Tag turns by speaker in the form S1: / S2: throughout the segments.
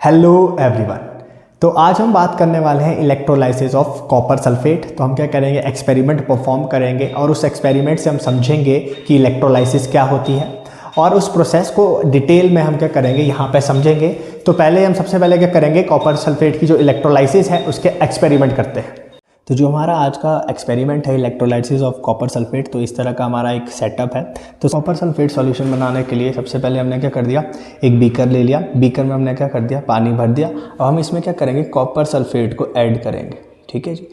S1: Hello everyone. तो आज हम बात करने वाले हैं इलेक्ट्रोलाइसिस ऑफ कॉपर सल्फेट। तो हम क्या करेंगे, एक्सपेरिमेंट परफॉर्म करेंगे और उस एक्सपेरिमेंट से हम समझेंगे कि इलेक्ट्रोलाइसिस क्या होती है और उस प्रोसेस को डिटेल में हम क्या करेंगे यहाँ पे समझेंगे। तो पहले हम सबसे पहले क्या करेंगे, कॉपर सल्फेट की जो इलेक्ट्रोलाइसिस है उसके एक्सपेरिमेंट करते हैं। तो जो हमारा आज का एक्सपेरिमेंट है इलेक्ट्रोलाइसिस ऑफ कॉपर सल्फेट, तो इस तरह का हमारा एक सेटअप है। तो कॉपर सल्फेट सॉल्यूशन बनाने के लिए सबसे पहले हमने क्या कर दिया, एक बीकर ले लिया। बीकर में हमने क्या कर दिया, पानी भर दिया। अब हम इसमें क्या करेंगे, कॉपर सल्फेट को ऐड करेंगे। ठीक है जी।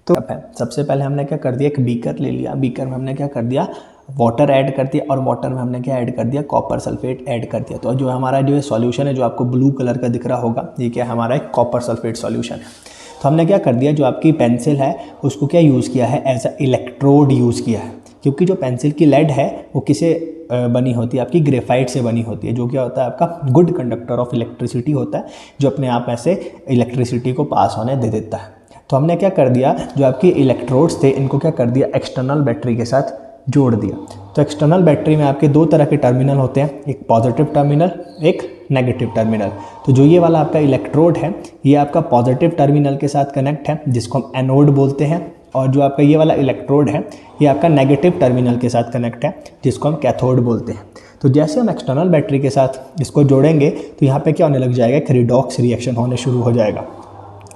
S1: तो सबसे पहले हमने क्या कर दिया, एक बीकर ले लिया। बीकर में हमने क्या कर दिया, वाटर ऐड कर दिया और वाटर में हमने क्या ऐड कर दिया, कॉपर सल्फेट ऐड कर दिया। तो जो हमारा जो सॉल्यूशन है, जो आपको ब्लू कलर का दिख रहा होगा, ये क्या हमारा एक कॉपर सल्फेट सॉल्यूशन है। तो हमने क्या कर दिया, जो आपकी पेंसिल है उसको क्या यूज़ किया है, एज अ इलेक्ट्रोड यूज़ किया है। क्योंकि जो पेंसिल की लेड है वो किसे बनी होती है, आपकी ग्रेफाइट से बनी होती है, जो क्या होता है आपका गुड कंडक्टर ऑफ इलेक्ट्रिसिटी होता है, जो अपने आप में से इलेक्ट्रिसिटी को पास होने दे देता है। तो हमने क्या कर दिया, जो आपकी इलेक्ट्रोड्स थे इनको क्या कर दिया, एक्सटर्नल बैटरी के साथ जोड़ दिया। तो एक्सटर्नल बैटरी में आपके दो तरह के टर्मिनल होते हैं, एक पॉजिटिव टर्मिनल, एक नेगेटिव टर्मिनल। तो जो ये वाला आपका इलेक्ट्रोड है ये आपका पॉजिटिव टर्मिनल के साथ कनेक्ट है, जिसको हम एनोड बोलते हैं। और जो आपका ये वाला इलेक्ट्रोड है ये आपका नेगेटिव टर्मिनल के साथ कनेक्ट है, जिसको हम कैथोड बोलते हैं। तो जैसे हम एक्सटर्नल बैटरी के साथ इसको जोड़ेंगे तो यहाँ पे क्या होने लग जाएगा, एक रिडॉक्स रिएक्शन होने शुरू हो जाएगा।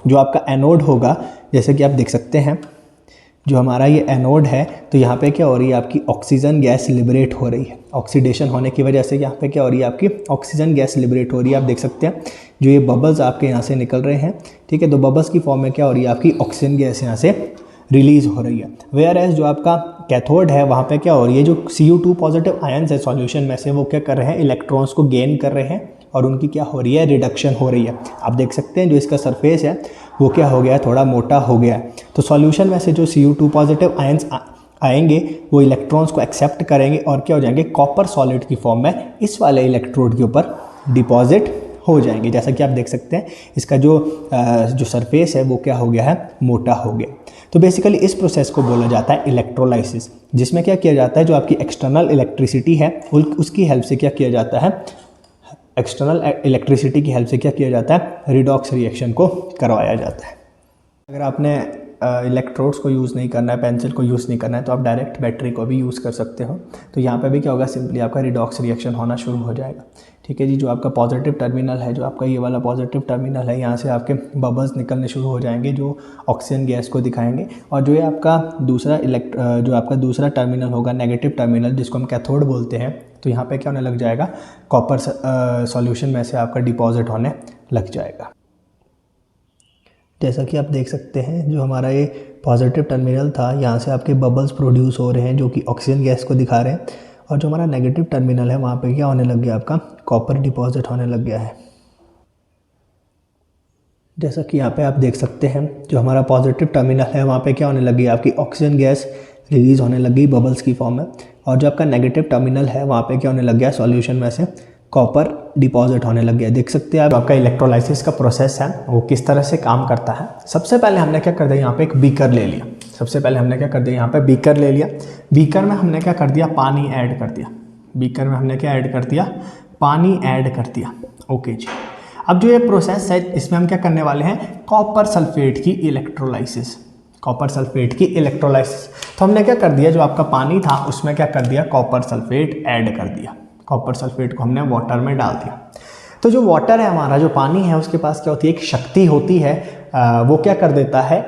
S1: जो आपका एनोड होगा, जैसे कि आप देख सकते हैं, जो हमारा ये एनोड है, तो यहाँ पे क्या हो रही है, आपकी ऑक्सीजन गैस लिबरेट हो रही है। ऑक्सीडेशन होने की वजह से यहाँ पे क्या हो रही है, आपकी ऑक्सीजन गैस लिबरेट हो रही है। आप देख सकते हैं जो ये बबल्स आपके यहाँ से निकल रहे हैं, ठीक है। तो बबल्स की फॉर्म में क्या हो रही है, आपकी ऑक्सीजन गैस यहाँ से रिलीज़ हो रही है। वेयर एज जो आपका कैथोड है वहाँ पे क्या हो रही है, जो Cu2 पॉजिटिव आयन्स है सॉल्यूशन में से, वो क्या कर रहे हैं, इलेक्ट्रॉन्स को गेन कर रहे हैं और उनकी क्या हो रही है, रिडक्शन हो रही है। आप देख सकते हैं जो इसका सरफेस है वो क्या हो गया है, थोड़ा मोटा हो गया है। तो सॉल्यूशन में से जो Cu2 पॉजिटिव आयन्स आएंगे वो इलेक्ट्रॉन्स को एक्सेप्ट करेंगे और क्या हो जाएंगे, कॉपर सॉलिड की फॉर्म में इस वाले इलेक्ट्रोड के ऊपर डिपॉजिट हो जाएंगे। जैसा कि आप देख सकते हैं इसका जो सरफेस है वो क्या हो गया है, मोटा हो गया। तो बेसिकली इस प्रोसेस को बोला जाता है इलेक्ट्रोलाइसिस, जिसमें क्या किया जाता है, जो आपकी एक्सटर्नल इलेक्ट्रिसिटी है उसकी हेल्प से क्या किया जाता है, एक्सटर्नल इलेक्ट्रिसिटी की हेल्प से क्या किया जाता है, रिडॉक्स रिएक्शन को करवाया जाता है। अगर आपने इलेक्ट्रोड्स को यूज़ नहीं करना है, पेंसिल को यूज़ नहीं करना है, तो आप डायरेक्ट बैटरी को भी यूज़ कर सकते हो। तो यहाँ पे भी क्या होगा, सिंपली आपका रिडॉक्स रिएक्शन होना शुरू हो जाएगा। ठीक है जी। जो आपका पॉजिटिव टर्मिनल है, जो आपका ये वाला पॉजिटिव टर्मिनल है, यहाँ से आपके बबल्स निकलने शुरू हो जाएंगे जो ऑक्सीजन गैस को दिखाएंगे। और जो ये आपका जो आपका दूसरा टर्मिनल होगा, नेगेटिव टर्मिनल, जिसको हम कैथोड बोलते हैं, तो यहाँ पे क्या होने लग जाएगा, कॉपर सॉल्यूशन में से आपका डिपॉजिट होने लग जाएगा। जैसा कि आप देख सकते हैं जो हमारा ये पॉजिटिव टर्मिनल था, यहाँ से आपके बबल्स प्रोड्यूस हो रहे हैं जो कि ऑक्सीजन गैस को दिखा रहे हैं। और जो हमारा नेगेटिव टर्मिनल है वहाँ पे क्या होने लग गया, आपका कॉपर डिपॉजिट होने लग गया है। जैसा कि यहाँ पे आप देख सकते हैं जो हमारा पॉजिटिव टर्मिनल है वहाँ पे क्या होने लगी, आपकी ऑक्सीजन गैस रिलीज़ होने लगी बबल्स की फॉर्म में। और जो आपका नेगेटिव टर्मिनल है वहाँ पे क्या होने लग गया, सॉल्यूशन में से कॉपर डिपॉजिट होने लग गया। देख सकते हैं आप आपका इलेक्ट्रोलाइसिस का प्रोसेस है वो किस तरह से काम करता है। सबसे पहले हमने क्या कर दिया, यहाँ पे एक बीकर ले लिया। सबसे पहले हमने क्या कर दिया, यहाँ पे बीकर ले लिया। बीकर में हमने क्या कर दिया, पानी ऐड कर दिया। बीकर में हमने क्या ऐड कर दिया, पानी ऐड कर दिया। ओके जी। अब जो ये प्रोसेस है इसमें हम क्या करने वाले हैं, कॉपर सल्फेट की इलेक्ट्रोलाइसिस। कॉपर सल्फेट की इलेक्ट्रोलाइसिस। तो हमने क्या कर दिया, जो आपका पानी था उसमें क्या कर दिया, कॉपर सल्फेट ऐड कर दिया। कॉपर सल्फेट को हमने वाटर में डाल दिया। तो जो वाटर है हमारा, जो पानी है, उसके पास क्या होती है, एक शक्ति होती है। वो क्या कर देता है,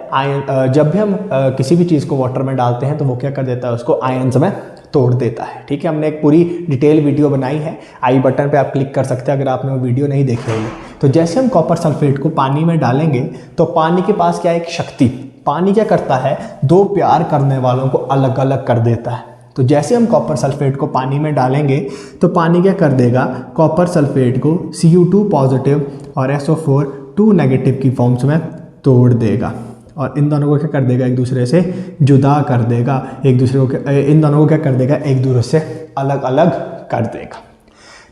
S1: जब भी हम किसी भी चीज़ को वाटर में डालते हैं तो वो क्या कर देता है, उसको आयंस में तोड़ देता है। ठीक है। हमने एक पूरी डिटेल वीडियो बनाई है, आई बटन पे आप क्लिक कर सकते हैं अगर आपने वो वीडियो नहीं देखी होगी। तो जैसे हम कॉपर सल्फेट को पानी में डालेंगे तो पानी के पास क्या है, एक शक्ति। पानी क्या करता है, दो प्यार करने वालों को अलग अलग कर देता है। तो जैसे हम कॉपर सल्फेट को पानी में डालेंगे तो पानी क्या कर देगा, कॉपर सल्फेट को Cu2 पॉजिटिव और SO4 2 नेगेटिव की फॉर्म्स में तोड़ देगा और इन दोनों को क्या कर देगा, एक दूसरे से जुदा कर देगा। इन दोनों को क्या कर देगा, एक दूसरे से अलग अलग कर देगा।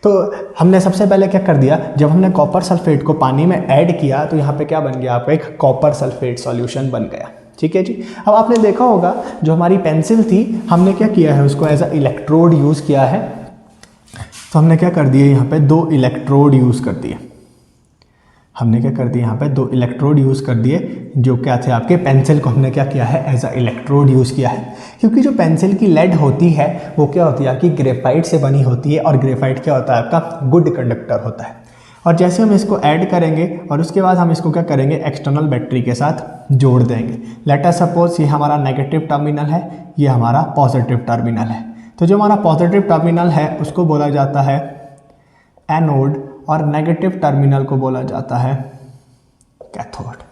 S1: तो हमने सबसे पहले क्या कर दिया, जब हमने कॉपर सल्फेट को पानी में ऐड किया तो यहाँ पे क्या बन गया, आपका एक कॉपर सल्फेट सॉल्यूशन बन गया। ठीक है जी। अब आपने देखा होगा जो हमारी पेंसिल थी, हमने क्या किया है, उसको एज अ इलेक्ट्रोड यूज़ किया है। तो हमने क्या कर दिया, यहाँ पे दो इलेक्ट्रोड यूज़ कर दिए। हमने क्या कर दिया यहाँ पे 2 इलेक्ट्रोड यूज़ कर दिए, जो क्या थे आपके पेंसिल को हमने क्या किया है एज अ इलेक्ट्रोड यूज़ किया है। क्योंकि जो पेंसिल की लेड होती है वो क्या होती है आपकी ग्रेफाइट से बनी होती है, और ग्रेफाइट क्या होता है आपका गुड कंडक्टर होता है। और जैसे हम इसको ऐड करेंगे और उसके बाद हम इसको क्या करेंगे एक्सटर्नल बैटरी के साथ जोड़ देंगे। लेट अस सपोज ये हमारा नेगेटिव टर्मिनल है, ये हमारा पॉजिटिव टर्मिनल है। तो जो हमारा पॉजिटिव टर्मिनल है उसको बोला जाता है एनोड, और नेगेटिव टर्मिनल को बोला जाता है कैथोड।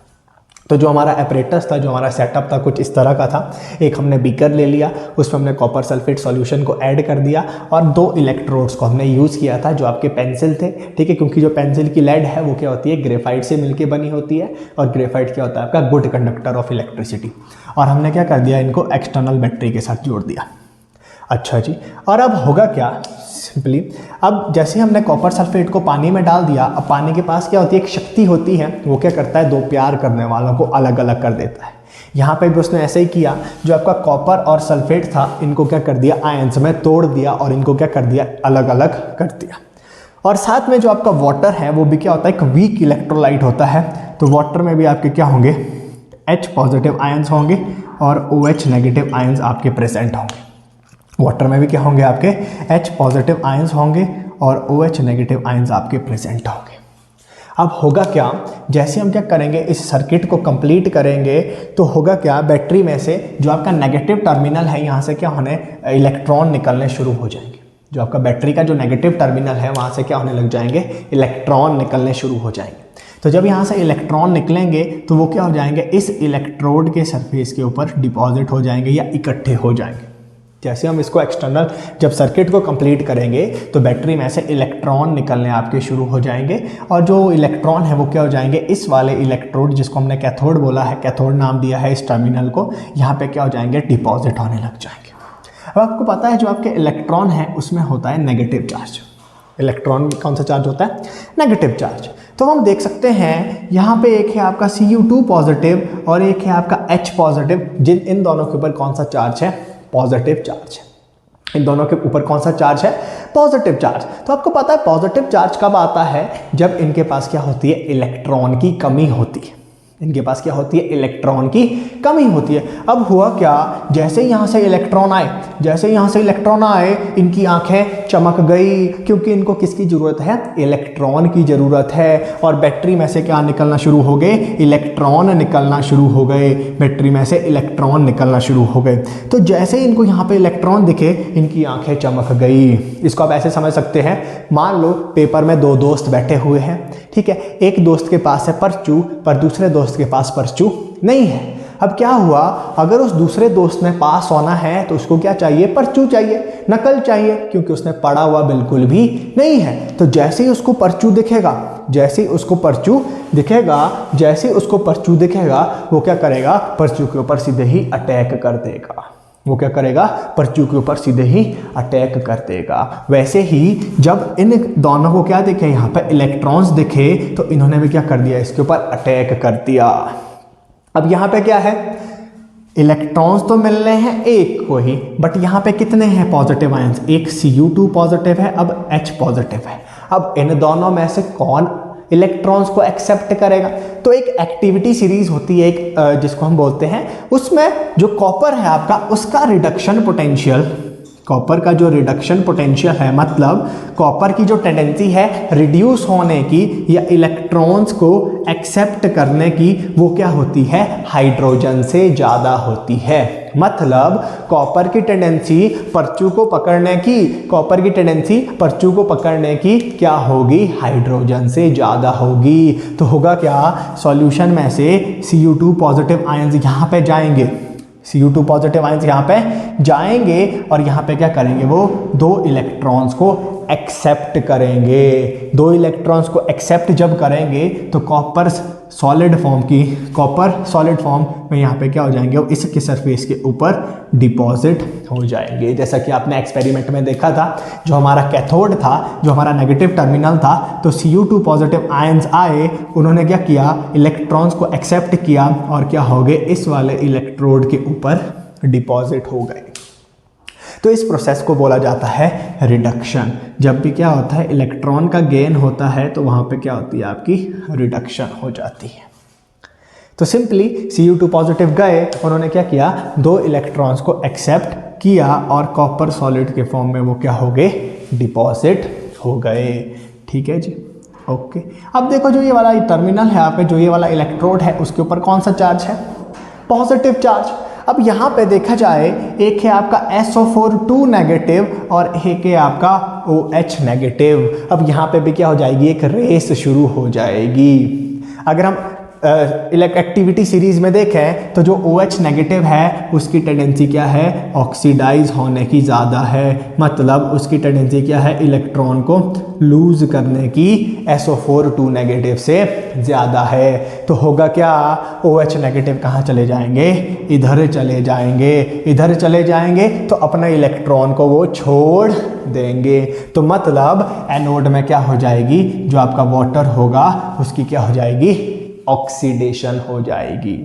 S1: तो जो हमारा एपरेटस था, जो हमारा सेटअप था, कुछ इस तरह का था। एक हमने बीकर ले लिया, उसमें हमने कॉपर सल्फेट सॉल्यूशन को ऐड कर दिया, और 2 इलेक्ट्रोड्स को हमने यूज़ किया था जो आपके पेंसिल थे, ठीक है। क्योंकि जो पेंसिल की लेड है वो क्या होती है ग्रेफाइट से मिलके बनी होती है, और ग्रेफाइट क्या होता है आपका गुड कंडक्टर ऑफ इलेक्ट्रिसिटी। और हमने क्या कर दिया इनको एक्सटर्नल बैटरी के साथ जोड़ दिया। अच्छा जी, और अब होगा क्या सिंपली, अब जैसे हमने कॉपर सल्फेट को पानी में डाल दिया, अब पानी के पास क्या होती है एक शक्ति होती है, वो क्या करता है 2 प्यार करने वालों को अलग अलग कर देता है। यहाँ पे भी उसने ऐसे ही किया, जो आपका कॉपर और सल्फेट था इनको क्या कर दिया आयंस में तोड़ दिया, और इनको क्या कर दिया अलग अलग कर दिया। और साथ में जो आपका वाटर है वो भी क्या होता है एक वीक इलेक्ट्रोलाइट होता है। तो वाटर में भी आपके क्या होंगे H पॉजिटिव आयंस होंगे और OH नेगेटिव आयंस आपके प्रेजेंट होंगे। वाटर में भी क्या होंगे आपके H पॉजिटिव आयंस होंगे और OH नेगेटिव आयंस आपके प्रेजेंट होंगे। अब होगा क्या, जैसे हम क्या करेंगे इस सर्किट को कंप्लीट करेंगे तो होगा क्या, बैटरी में से जो आपका नेगेटिव टर्मिनल है यहाँ से क्या होने इलेक्ट्रॉन निकलने शुरू हो जाएंगे। जो आपका बैटरी का जो नेगेटिव टर्मिनल है वहाँ से क्या होने लग जाएंगे इलेक्ट्रॉन निकलने शुरू हो जाएंगे। तो जब यहाँ से इलेक्ट्रॉन निकलेंगे तो वो क्या हो जाएंगे इस इलेक्ट्रोड के सरफेस के ऊपर डिपॉजिट हो जाएंगे या इकट्ठे हो जाएंगे। जैसे हम इसको एक्सटर्नल जब सर्किट को कंप्लीट करेंगे तो बैटरी में से इलेक्ट्रॉन निकलने आपके शुरू हो जाएंगे, और जो इलेक्ट्रॉन है वो क्या हो जाएंगे इस वाले इलेक्ट्रोड जिसको हमने कैथोड बोला है, कैथोड नाम दिया है इस टर्मिनल को, यहाँ पे क्या हो जाएंगे डिपॉजिट होने लग जाएंगे। अब आपको पता है जो आपके इलेक्ट्रॉन है उसमें होता है नेगेटिव चार्ज। इलेक्ट्रॉन कौन सा चार्ज होता है नेगेटिव चार्ज। तो हम देख सकते हैं यहाँ पे एक है आपका Cu2 पॉजिटिव और एक है आपका H पॉजिटिव, इन दोनों के ऊपर कौन सा चार्ज है पॉजिटिव चार्ज है। इन दोनों के ऊपर कौन सा चार्ज है पॉजिटिव चार्ज। तो आपको पता है पॉजिटिव चार्ज कब आता है जब इनके पास क्या होती है इलेक्ट्रॉन की कमी होती है। इनके पास क्या होती है इलेक्ट्रॉन की कमी होती है। अब हुआ क्या, जैसे यहाँ से इलेक्ट्रॉन आए, जैसे यहाँ से इलेक्ट्रॉन आए इनकी आंखें चमक गई, क्योंकि इनको किसकी ज़रूरत है इलेक्ट्रॉन की ज़रूरत है। और बैटरी में से क्या निकलना शुरू हो गए इलेक्ट्रॉन निकलना शुरू हो गए, बैटरी में से इलेक्ट्रॉन निकलना शुरू हो गए। तो जैसे इनको यहाँ पे इलेक्ट्रॉन दिखे इनकी आंखें चमक गई। इसको आप ऐसे समझ सकते हैं, मान लो पेपर में 2 दोस्त बैठे हुए हैं, ठीक है। एक दोस्त के पास है परचू पर दूसरे दोस्त के पास परचू नहीं है। अब क्या हुआ, अगर उस दूसरे दोस्त ने पास होना है तो उसको क्या चाहिए परचू चाहिए, नकल चाहिए, क्योंकि उसने पढ़ा हुआ बिल्कुल भी नहीं है। तो जैसे ही उसको परचू दिखेगा, जैसे ही उसको परचू दिखेगा, जैसे ही उसको परचू दिखेगा वो क्या करेगा परचू के ऊपर सीधे ही अटैक कर देगा। वो क्या करेगा परचू के ऊपर सीधे ही अटैक कर देगा। वैसे ही जब इन दोनों को क्या दिखे यहाँ पे इलेक्ट्रॉन्स दिखे तो इन्होंने भी क्या कर दिया इसके ऊपर अटैक कर दिया। अब यहाँ पे क्या है इलेक्ट्रॉन्स तो मिल रहे हैं एक को ही, बट यहाँ पे कितने हैं पॉजिटिव आयंस, एक Cu2 पॉजिटिव है अब H पॉजिटिव है। अब इन दोनों में से कौन इलेक्ट्रॉन्स को एक्सेप्ट करेगा। तो एक एक्टिविटी सीरीज होती है एक जिसको हम बोलते हैं, उसमें जो कॉपर है आपका उसका रिडक्शन पोटेंशियल, कॉपर का जो रिडक्शन पोटेंशियल है मतलब कॉपर की जो टेंडेंसी है रिड्यूस होने की या इलेक्ट्रॉन्स को एक्सेप्ट करने की वो क्या होती है हाइड्रोजन से ज़्यादा होती है। मतलब कॉपर की टेंडेंसी परचू को पकड़ने की, कॉपर की टेंडेंसी परचू को पकड़ने की क्या होगी हाइड्रोजन से ज़्यादा होगी। तो होगा क्या सॉल्यूशन में से Cu2 पॉजिटिव आयंस यहाँ पे जाएंगे, Cu2 पॉजिटिव आयंस यहाँ पे जाएंगे और यहाँ पे क्या करेंगे वो 2 इलेक्ट्रॉन्स को एक्सेप्ट करेंगे। 2 इलेक्ट्रॉन्स को एक्सेप्ट जब करेंगे तो कॉपर सॉलिड फॉर्म में यहाँ पे क्या हो जाएंगे वो इसके सरफेस के ऊपर डिपॉजिट हो जाएंगे। जैसा कि आपने एक्सपेरिमेंट में देखा था, जो हमारा कैथोड था, जो हमारा नेगेटिव टर्मिनल था, तो Cu2 पॉजिटिव आयंस आए, उन्होंने क्या किया इलेक्ट्रॉन्स को एक्सेप्ट किया और क्या हो गए इस वाले इलेक्ट्रोड के ऊपर डिपॉजिट हो गए। तो इस प्रोसेस को बोला जाता है रिडक्शन। जब भी क्या होता है, इलेक्ट्रॉन का गेन होता है तो वहाँ पे क्या होती है, आपकी रिडक्शन हो जाती है। तो सिंपली Cu2 पॉजिटिव गए, उन्होंने क्या किया, 2 इलेक्ट्रॉन्स को एक्सेप्ट किया और कॉपर सॉलिड के फॉर्म में वो क्या हो गए, डिपॉजिट हो गए। ठीक है जी, ओके। अब देखो जो ये वाला टर्मिनल है, यहाँ पे जो ये वाला इलेक्ट्रोड है उसके ऊपर कौन सा चार्ज है, पॉजिटिव चार्ज। अब यहाँ पे देखा जाए, एक है आपका SO4 नेगेटिव और एक है आपका OH नेगेटिव। अब यहाँ पे भी क्या हो जाएगी, एक रेस शुरू हो जाएगी। अगर हम एक्टिविटी सीरीज में देखें तो जो OH नेगेटिव है उसकी टेंडेंसी क्या है, ऑक्सीडाइज होने की ज़्यादा है, मतलब उसकी टेंडेंसी क्या है, इलेक्ट्रॉन को लूज करने की SO4 नेगेटिव से ज़्यादा है। तो होगा क्या, OH नेगेटिव कहाँ चले जाएंगे, इधर चले जाएंगे। इधर चले जाएंगे तो अपने इलेक्ट्रॉन को वो छोड़ देंगे। तो मतलब एनोड में क्या हो जाएगी, जो आपका वाटर होगा उसकी क्या हो जाएगी, ऑक्सीडेशन हो जाएगी।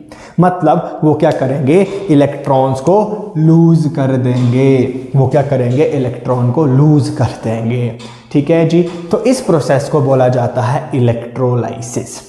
S1: मतलब वो क्या करेंगे, इलेक्ट्रॉन्स को लूज कर देंगे। वो क्या करेंगे, इलेक्ट्रॉन को लूज कर देंगे। ठीक है जी, तो इस प्रोसेस को बोला जाता है इलेक्ट्रोलाइसिस।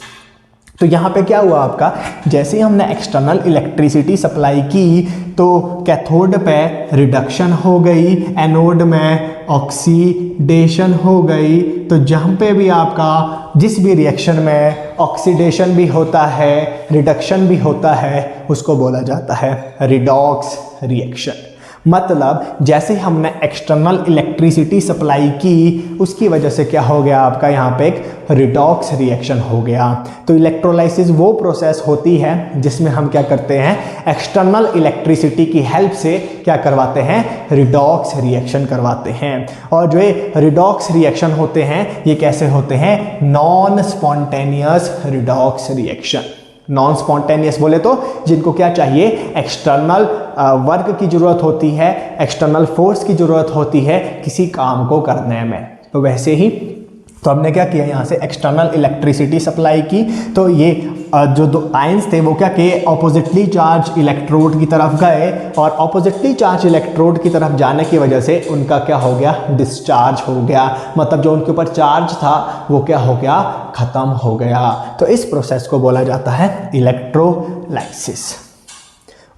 S1: तो यहाँ पे क्या हुआ आपका, जैसे ही हमने एक्सटर्नल इलेक्ट्रिसिटी सप्लाई की तो कैथोड पे रिडक्शन हो गई, एनोड में ऑक्सीडेशन हो गई। तो जहाँ पे भी आपका जिस भी रिएक्शन में ऑक्सीडेशन भी होता है, रिडक्शन भी होता है, उसको बोला जाता है रिडॉक्स रिएक्शन। मतलब जैसे हमने एक्सटर्नल इलेक्ट्रिसिटी सप्लाई की, उसकी वजह से क्या हो गया आपका, यहाँ पे एक रिडॉक्स रिएक्शन हो गया। तो इलेक्ट्रोलाइसिस वो प्रोसेस होती है जिसमें हम क्या करते हैं, एक्सटर्नल इलेक्ट्रिसिटी की हेल्प से क्या करवाते हैं, रिडॉक्स रिएक्शन करवाते हैं। और जो ये रिडॉक्स रिएक्शन होते हैं ये कैसे होते हैं, non spontaneous redox reaction. Non spontaneous बोले तो जिनको क्या चाहिए, एक्सटर्नल वर्क की ज़रूरत होती है, एक्सटर्नल फोर्स की ज़रूरत होती है किसी काम को करने में। तो वैसे ही तो हमने क्या किया, यहाँ से एक्सटर्नल इलेक्ट्रिसिटी सप्लाई की। तो ये जो 2 आयंस थे वो क्या किए, ऑपोजिटली चार्ज इलेक्ट्रोड की तरफ गए और ऑपोजिटली चार्ज इलेक्ट्रोड की तरफ जाने की वजह से उनका क्या हो गया, डिस्चार्ज हो गया। मतलब जो उनके ऊपर चार्ज था वो क्या हो गया, ख़त्म हो गया। तो इस प्रोसेस को बोला जाता है इलेक्ट्रोलाइसिस।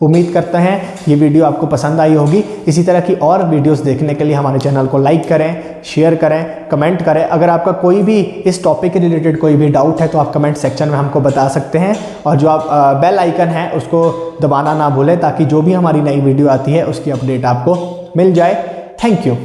S1: उम्मीद करते हैं ये वीडियो आपको पसंद आई होगी। इसी तरह की और वीडियोस देखने के लिए हमारे चैनल को लाइक करें, शेयर करें, कमेंट करें। अगर आपका कोई भी इस टॉपिक के रिलेटेड कोई भी डाउट है तो आप कमेंट सेक्शन में हमको बता सकते हैं। और जो आप बेल आइकन है उसको दबाना ना भूलें ताकि जो भी हमारी नई वीडियो आती है उसकी अपडेट आपको मिल जाए। Thank you.